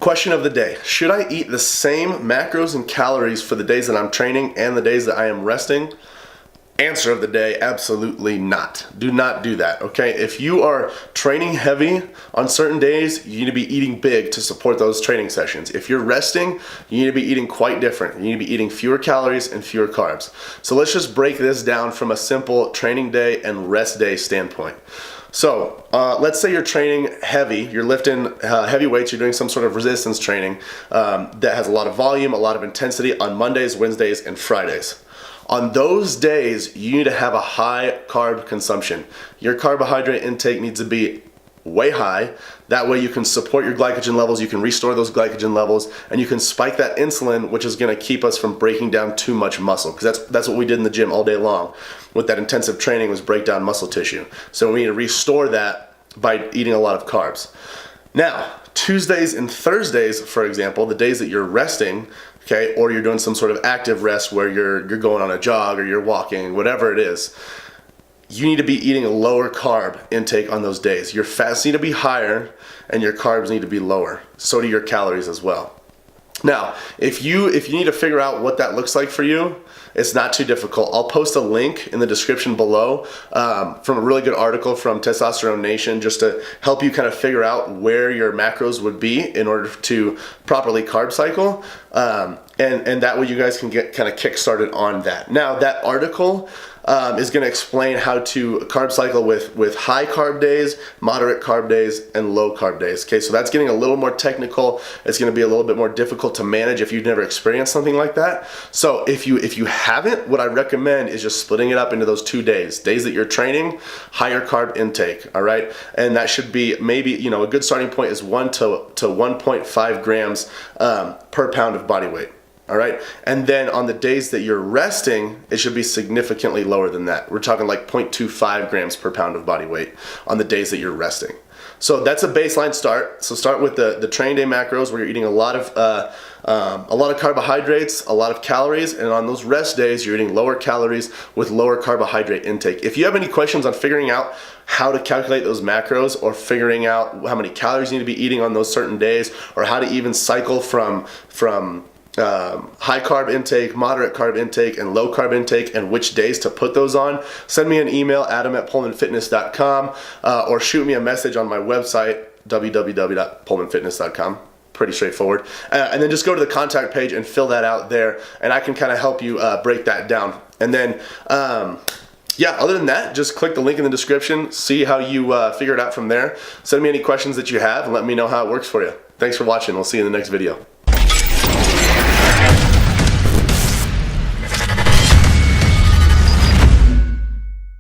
Question of the day. Should I eat the same macros and calories for the days that I'm training and the days that I am resting? Answer of the day, absolutely not. Do not do that, okay? If you are training heavy on certain days, you need to be eating big to support those training sessions. If you're resting, you need to be eating quite different. You need to be eating fewer calories and fewer carbs. So let's just break this down from a simple training day and rest day standpoint. So let's say you're training heavy, you're lifting heavy weights, you're doing some sort of resistance training that has a lot of volume, a lot of intensity on Mondays, Wednesdays, and Fridays. On those days, you need to have a high carb consumption. Your carbohydrate intake needs to be way high. That way you can support your glycogen levels, you can restore those glycogen levels, and you can spike that insulin, which is gonna keep us from breaking down too much muscle, because that's what we did in the gym all day long with that intensive training, was break down muscle tissue. So we need to restore that by eating a lot of carbs. Now, Tuesdays and Thursdays, for example, the days that you're resting, okay, or you're doing some sort of active rest where you're going on a jog or you're walking, whatever it is, you need to be eating a lower carb intake on those days. Your fats need to be higher and your carbs need to be lower. So do your calories as well. Now, if you need to figure out what that looks like for you, it's not too difficult. I'll post a link in the description below from a really good article from Testosterone Nation, just to help you kind of figure out where your macros would be in order to properly carb cycle. And that way you guys can get kind of kick started on that. Now, that article is going to explain how to carb cycle with high carb days, moderate carb days, and low carb days. Okay, so that's getting a little more technical. It's going to be a little bit more difficult to manage if you've never experienced something like that. So if you haven't, what I recommend is just splitting it up into those 2 days. Days that you're training, higher carb intake, all right? And that should be maybe, a good starting point is 1 to 1.5 grams per pound of body weight. All right, and then on the days that you're resting, it should be significantly lower than that. We're talking like 0.25 grams per pound of body weight on the days that you're resting. So that's a baseline start. So start with the train day macros, where you're eating a lot of carbohydrates, a lot of calories, and on those rest days, you're eating lower calories with lower carbohydrate intake. If you have any questions on figuring out how to calculate those macros, or figuring out how many calories you need to be eating on those certain days, or how to even cycle from high carb intake, moderate carb intake, and low carb intake, and which days to put those on, send me an email, adam@poehlmannfitness.com, or shoot me a message on my website, www.poehlmannfitness.com. Pretty straightforward. And then just go to the contact page and fill that out there, and I can kind of help you break that down. And then, other than that, just click the link in the description, see how you figure it out from there. Send me any questions that you have, and let me know how it works for you. Thanks for watching. We'll see you in the next video.